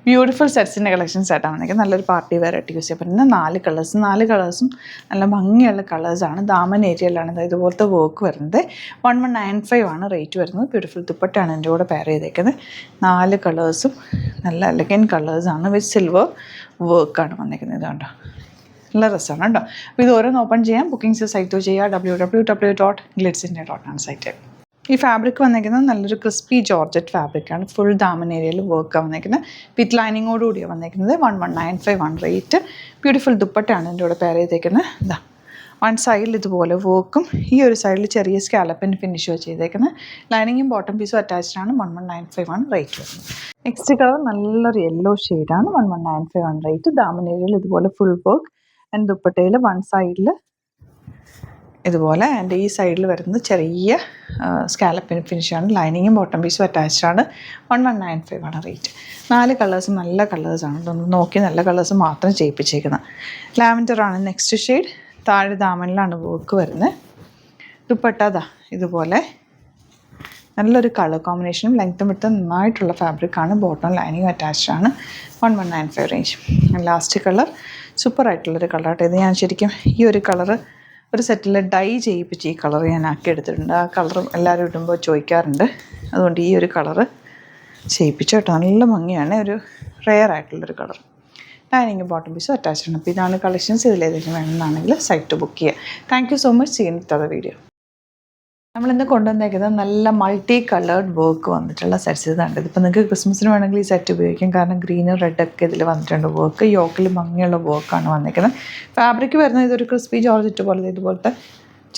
Beautiful സെറ്റ്സിൻ്റെ collections ആയിട്ടാണ് വന്നിരിക്കുന്നത്. നല്ലൊരു പാർട്ടി വെയർ ആയിട്ട് യൂസ് ചെയ്യാൻ പറ്റുന്ന 4 കളേഴ്സും നല്ല ഭംഗിയുള്ള കളേഴ്സാണ്. ദാമൻ ഏരിയയിലാണ് ഇതുപോലത്തെ വർക്ക് വരുന്നത്. 1195 ആണ് റേറ്റ് വരുന്നത്. ബ്യൂട്ടിഫുൾ ദുപ്പട്ടയാണ് എൻ്റെ കൂടെ പെയർ ചെയ്തേക്കുന്നത്. 4 കളേഴ്സും നല്ല എലഗൻറ്റ് കളേഴ്സാണ്. വിത്ത് സിൽവർ വർക്കാണ് വന്നിരിക്കുന്നത്. ഇതുകൊണ്ടോ നല്ല രസമാണ് കേട്ടോ. അപ്പോൾ ഇത് ഓരോന്ന് ഓപ്പൺ ചെയ്യാം. ബുക്കിംഗ്സ് സൈറ്റ് ചെയ്യുക www.glitzindia.com സൈറ്റ്. ഈ ഫാബ്രിക് വന്നിരിക്കുന്നത് നല്ലൊരു ക്രിസ്പി ജോർജറ്റ് ഫാബ്രിക്കാണ്. ഫുൾ ദാമൻ ഏരിയയിൽ വർക്കാണ് വന്നിരിക്കുന്നത്. വിത്ത് ലൈനിങ്ങോടുകൂടിയാണ് വന്നിരിക്കുന്നത്. 1195 ആണ് റേറ്റ്. ബ്യൂട്ടിഫുൾ ദുപ്പട്ടയാണ് എൻ്റെ കൂടെ പെയർ ചെയ്തേക്കുന്നത്. ഇതാ വൺ സൈഡിൽ ഇതുപോലെ വർക്കും ഈ ഒരു സൈഡിൽ ചെറിയ സ്കാലപ്പിന് ഫിനിഷോ ചെയ്തേക്കുന്നത്. ലൈനിങ്ങും ബോട്ടം പീസും അറ്റാച്ച്ഡ് ആണ്. 1195 ആണ് റേറ്റ് വരുന്നത്. നെക്സ്റ്റ് കളർ നല്ലൊരു യെല്ലോ ഷെയ്ഡാണ്. 1195 ആണ് റേറ്റ്. ദാമൻ ഏരിയയിൽ ഇതുപോലെ ഫുൾ വർക്ക് ആൻഡ് ദുപ്പട്ടയിൽ വൺ സൈഡിൽ ഇതുപോലെ ആൻഡ് ഈ സൈഡിൽ വരുന്നത് ചെറിയ സ്കാലപ്പിന് ഫിനിഷാണ്. ലൈനിങ്ങും ബോട്ടം പീസും അറ്റാച്ച്ഡ് ആണ്. 1195 ആണ് റേറ്റ്. 4 കളേഴ്സും നല്ല കളേഴ്സാണ്. ഇതൊന്ന് നോക്കി നല്ല കളേഴ്സ് മാത്രം ചെയ്യിപ്പിച്ചേക്കുന്നത്. ലാവൻഡറാണ് നെക്സ്റ്റ് ഷെയ്ഡ്. താഴെ ദാമനിലാണ് വർക്ക് വരുന്നത്. ദുപ്പട്ട ദാ ഇതുപോലെ നല്ലൊരു കളർ കോമ്പിനേഷനും ലെങ്ത്തും വിട്ട് നന്നായിട്ടുള്ള ഫാബ്രിക്കാണ്. ബോട്ടം ലൈനിങ് അറ്റാച്ച്ഡ് ആണ്. 1195 റേഞ്ച്. ലാസ്റ്റ് കളർ സൂപ്പറായിട്ടുള്ളൊരു കളറായിട്ട് ഇത് ഞാൻ ശരിക്കും ഈ ഒരു കളറ് ഒരു സെറ്റിൽ ഡൈ ചെയ്യിപ്പിച്ച് ഈ കളർ ഞാൻ ആക്കി എടുത്തിട്ടുണ്ട്. ആ കളറും എല്ലാവരും ഇടുമ്പോൾ ചോദിക്കാറുണ്ട്. അതുകൊണ്ട് ഈ ഒരു കളറ് ചെയ്യിപ്പിച്ചു കേട്ടോ. നല്ല ഭംഗിയാണ്. ഒരു റെയർ ആയിട്ടുള്ളൊരു കളർ. ലൈനിങ് ബോട്ടം പീസും അറ്റാച്ച്ഡ് ആണ്. അപ്പോൾ ഇതാണ് കളക്ഷൻസ്. ഇതിലേതെങ്കിലും വേണമെന്നാണെങ്കിൽ സൈറ്റ് ബുക്ക് ചെയ്യുക. Thank you so much. See in the video. നമ്മളിന്ന് കൊണ്ടുവന്നേക്കുന്നത് നല്ല മൾട്ടി കളേർഡ് വർക്ക് വന്നിട്ടുള്ള സെറ്റ്സ് ഇതാണ്. ഇതിപ്പോൾ നിങ്ങൾക്ക് ക്രിസ്മസിന് വേണമെങ്കിൽ ഈ സെറ്റ് ഉപയോഗിക്കാം. കാരണം ഗ്രീനും റെഡൊക്കെ ഇതിൽ വന്നിട്ടുണ്ട്. വർക്ക് യോക്കിൽ ഭംഗിയുള്ള വർക്കാണ് വന്നിരിക്കുന്നത്. ഫാബ്രിക് വരുന്നത് ഇതൊരു ക്രിസ്പി ജോർജറ്റ് പോലെ ഇതുപോലത്തെ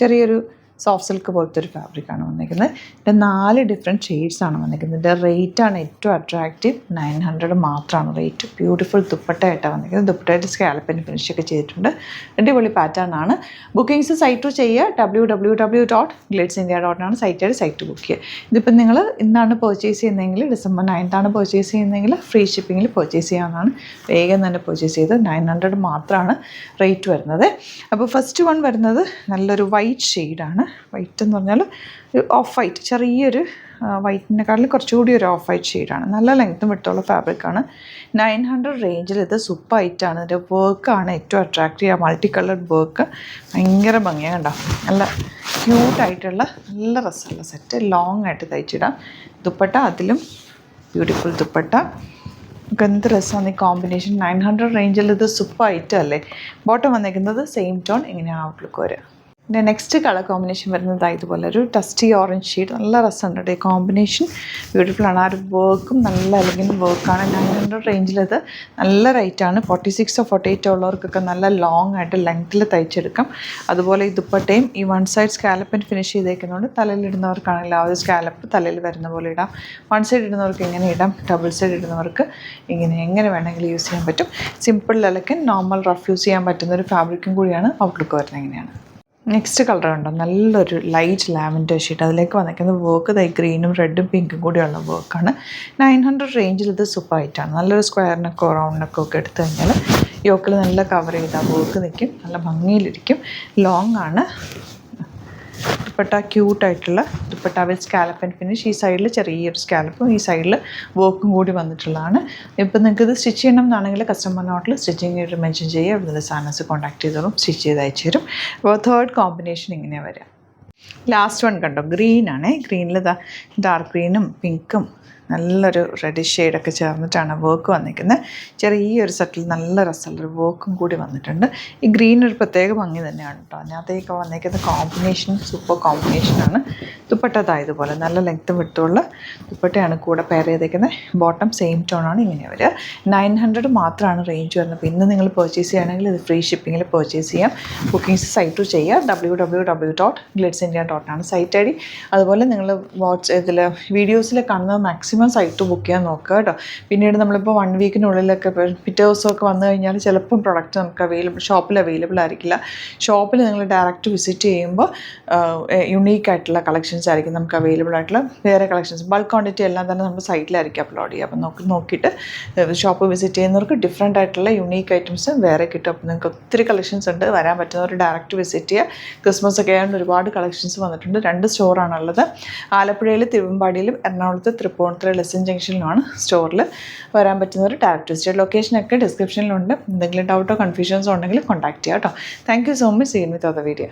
ചെറിയൊരു സോഫ്റ്റ് സിൽക്ക് പോലത്തെ ഒരു ഫാബ്രിക്കാണ് വന്നിരിക്കുന്നത്. ഇതിൻ്റെ 4 ഡിഫറെൻറ്റ് ഷെയ്ഡ്സാണ് വന്നിരിക്കുന്നത്. ഇതിൻ്റെ റേറ്റാണ് ഏറ്റവും അട്രാക്റ്റീവ്. 900 മാത്രമാണ് റേറ്റ്. ബ്യൂട്ടിഫുൾ ദുപ്പട്ടയായിട്ടാണ് വന്നിരിക്കുന്നത്. ദുപ്പട്ടയായിട്ട് സ്കാലപ്പിന് ഫിനിഷൊക്കെ ചെയ്തിട്ടുണ്ട്. അടിപൊളി പാറ്റേൺ ആണ്. ബുക്കിംഗ്സ് സൈറ്റ് ചെയ്യുക www.glitzindia.com ആണ് സൈറ്റ് ബുക്ക് ചെയ്യുക. ഇതിപ്പോൾ നിങ്ങൾ ഇന്നാണ് പർച്ചേസ് ചെയ്യുന്നതെങ്കിൽ December 9th ആണ് പർച്ചേസ് ചെയ്യുന്നതെങ്കിൽ ഫ്രീ ഷിപ്പിങ്ങിൽ പർച്ചേസ് ചെയ്യാവുന്നതാണ്. വേഗം തന്നെ പർച്ചേസ് ചെയ്ത് 900 മാത്രമാണ് റേറ്റ് വരുന്നത്. അപ്പോൾ ഫസ്റ്റ് വൺ വരുന്നത് നല്ലൊരു വൈറ്റ് ഷെയ്ഡാണ്. വൈറ്റ് എന്ന് പറഞ്ഞാൽ ഒരു ഓഫ് വൈറ്റ്, ചെറിയൊരു വൈറ്റിനെക്കാട്ടിൽ കുറച്ചുകൂടി ഒരു ഓഫ് വൈറ്റ് ഷെയ്ഡാണ്. നല്ല ലെങ്ത്തും വിട്ടുള്ള ഫാബ്രിക്കാണ്. 900 റേഞ്ചിൽ ഇത് സൂപ്പർ വൈറ്റാണ്. ഇതിൻ്റെ വർക്കാണ് ഏറ്റവും അട്രാക്റ്റീവ്. മൾട്ടി കളർഡ് വർക്ക് ഭയങ്കര ഭംഗിയാണ്. കണ്ടോ നല്ല ക്യൂട്ടായിട്ടുള്ള നല്ല രസമുള്ള സെറ്റ്. ലോങ് ആയിട്ട് തയ്ച്ചിടാം. ദുപ്പട്ട അതിലും ബ്യൂട്ടിഫുൾ ദുപ്പട്ട. നമുക്ക് എന്ത് രസമാണ് ഈ കോമ്പിനേഷൻ. 900 റേഞ്ചിൽ ഇത് സൂപ്പർ ഐറ്റം അല്ലേ. ബോട്ടം വന്നിരിക്കുന്നത് സെയിം ടോൺ. ഇങ്ങനെയാണ് ഔട്ട്ലുക്ക് വരിക. പിന്നെ നെക്സ്റ്റ് കളർ കോമ്പിനേഷൻ വരുന്നത് ഇതുപോലെ ഒരു ടസ്റ്റി ഓറഞ്ച് ഷെയ്ഡ്. നല്ല രസമുണ്ട് ഈ കോമ്പിനേഷൻ. ബ്യൂട്ടിഫുള്ളാണ്. ആ ഒരു വർക്കും നല്ല എലഗൻറ്റ് വർക്കാണ്. 900 റേഞ്ചിലത് നല്ല റേറ്റാണ്. 46 or 48 ഉള്ളവർക്കൊക്കെ നല്ല ലോങ് ആയിട്ട് ലെങ്ത്തിൽ തയ്ച്ചെടുക്കാം. അതുപോലെ ഈ ദുപ്പട്ടയും ഈ വൺ സൈഡ് സ്കാലപ്പിന് ഫിനിഷ് ചെയ്തേക്കുന്നതുകൊണ്ട് തലയിലിടുന്നവർക്കാണെങ്കിൽ ആ ഒരു സ്കാലപ്പ് തലയിൽ വരുന്ന പോലെ ഇടാം. വൺ സൈഡ് ഇടുന്നവർക്ക് ഇങ്ങനെ ഇടാം. ഡബിൾ സൈഡ് ഇടുന്നവർക്ക് എങ്ങനെ വേണമെങ്കിലും യൂസ് ചെയ്യാൻ പറ്റും. Simple elegant normal rough use ചെയ്യാൻ പറ്റുന്ന ഒരു ഫാബ്രിക്കും കൂടിയാണ് ഔട്ട്ലുക്ക് വരുന്നത്. എങ്ങനെയാണ് നെക്സ്റ്റ് കളർ ഉണ്ടോ നല്ലൊരു ലൈറ്റ് ലാവൻഡർ ഷീറ്റ്. അതിലേക്ക് വന്നിരിക്കുന്നത് വർക്ക് ഗ്രീനും റെഡും പിങ്കും കൂടിയുള്ള വർക്കാണ്. 900 റേഞ്ചിൽ ഇത് സൂപ്പർ ആയിട്ടാണ്. നല്ലൊരു സ്ക്വയറിനൊക്കെ റൗണ്ടിനൊക്കെ ഒക്കെ എടുത്തു കഴിഞ്ഞാൽ യോക്കിൽ നല്ല കവർ ചെയ്താൽ വർക്ക് നിൽക്കും. നല്ല ഭംഗിയിലിരിക്കും. ലോങ് ആണ്. ദുപ്പട്ട ക്യൂട്ടായിട്ടുള്ള ദുപ്പട്ട വിത്ത് സ്കാലപ്പ് ഫിനിഷ്. ഈ സൈഡിൽ ചെറിയൊരു സ്കാലപ്പും ഈ സൈഡിൽ വർക്കും കൂടി വന്നിട്ടുള്ളതാണ്. ഇപ്പം നിങ്ങൾക്ക് ഇത് സ്റ്റിച്ച് ചെയ്യണം എന്നാണെങ്കിൽ കസ്റ്റമർ നോട്ടിൽ സ്റ്റിച്ചിങ് മെൻഷൻ ചെയ്യുക. ഇവിടുന്ന് സാധനസ് കോൺടാക്ട് ചെയ്തോളും. സ്റ്റിച്ച് ചെയ്ത് അയച്ചു തരും. അപ്പോൾ തേർഡ് കോമ്പിനേഷൻ ഇങ്ങനെ വരാം. ലാസ്റ്റ് വൺ കണ്ടോ ഗ്രീനാണേ. ഗ്രീനിൽ ഡാർക്ക് ഗ്രീനും പിങ്കും നല്ലൊരു റെഡിഷ് ഷെയ്ഡൊക്കെ ചേർന്നിട്ടാണ് വർക്ക് വന്നിരിക്കുന്നത്. ചെറിയൊരു സെറ്റിൽ നല്ല രസമുള്ളൊരു വർക്കും കൂടി വന്നിട്ടുണ്ട്. ഈ ഗ്രീൻ ഒരു പ്രത്യേക ഭംഗി തന്നെയാണ് കേട്ടോ. അതിനകത്തേക്ക് വന്നിരിക്കുന്ന കോമ്പിനേഷൻ സൂപ്പർ കോമ്പിനേഷനാണ്. ദുപ്പട്ട ഇതുപോലെ നല്ല ലെങ്ത്തും വിട്ടുള്ള ദുപ്പട്ടയാണ് കൂടെ പെയർ ചെയ്തേക്കുന്നത്. ബോട്ടം സെയിം ടോണാണ് ഇങ്ങനെ വരിക. 900 മാത്രമാണ് റേഞ്ച് വരുന്നത്. അപ്പോൾ ഇന്ന് നിങ്ങൾ പർച്ചേസ് ചെയ്യുകയാണെങ്കിൽ ഇത് ഫ്രീ ഷിപ്പിങ്ങിൽ പർച്ചേസ് ചെയ്യാം. ബുക്കിംഗ്സ് സൈറ്റ് ചെയ്യുക www.glitzindia.com ആണ് സൈറ്റ് ഐ ഡി. അതുപോലെ നിങ്ങൾ ഇതിൽ വീഡിയോസിൽ കാണുന്ന മാക്സിമം സൈറ്റ് ബുക്ക് ചെയ്യാൻ നോക്കുക കേട്ടോ. പിന്നീട് നമ്മളിപ്പോൾ 1 വീക്കിനുള്ളിലൊക്കെ പിറ്റേ ദിവസമൊക്കെ വന്നു കഴിഞ്ഞാൽ ചിലപ്പം പ്രൊഡക്റ്റ് നമുക്ക് ഷോപ്പിൽ അവൈലബിൾ ആയിരിക്കില്ല. ഷോപ്പിൽ നിങ്ങൾ ഡയറക്റ്റ് വിസിറ്റ് ചെയ്യുമ്പോൾ യുണീക്കായിട്ടുള്ള കളക്ഷൻസ് ആയിരിക്കും നമുക്ക് അവൈലബിൾ ആയിട്ടുള്ള. വേറെ കളക്ഷൻസ് ബൾക്ക് ക്വാണ്ടിറ്റി എല്ലാം തന്നെ നമ്മുടെ സൈറ്റിലായിരിക്കും അപ്ലോഡ് ചെയ്യുക. അപ്പോൾ നോക്കിയിട്ട് ഷോപ്പ് വിസിറ്റ് ചെയ്യുന്നവർക്ക് ഡിഫറെൻ്റ് ആയിട്ടുള്ള യുണീക്ക് ഐറ്റംസ് വേറെ കിട്ടും. അപ്പോൾ നിങ്ങൾക്ക് ഒത്തിരി കളക്ഷൻസ് ഉണ്ട്. വരാൻ പറ്റുന്നവർ ഡയറക്റ്റ് വിസിറ്റ് ചെയ്യുക. ക്രിസ്മസ് ഒക്കെ ആയതുകൊണ്ട് ഒരുപാട് കളക്ഷൻസ് വന്നിട്ടുണ്ട്. 2 സ്റ്റോറാണുള്ളത്. ആലപ്പുഴയിൽ തിരുവമ്പാടിയിലും എറണാകുളത്ത് തൃപ്പൂണിത്തുറ ചേർത്തല ലെസൺ ജംഗ്ഷനിലുമാണ്. സ്റ്റോറിൽ വരാൻ പറ്റുന്നവർ ഡയറക്റ്റ് വിസിറ്റ്. ലൊക്കേഷനൊക്കെ ഡിസ്ക്രിപ്ഷനിലുണ്ട്. എന്തെങ്കിലും ഡൗട്ടോ കൺഫ്യൂഷൻസോ ഉണ്ടെങ്കിൽ കോൺടാക്ട് ചെയ്യാം കേട്ടോ. Thank you so much. Seen with other video.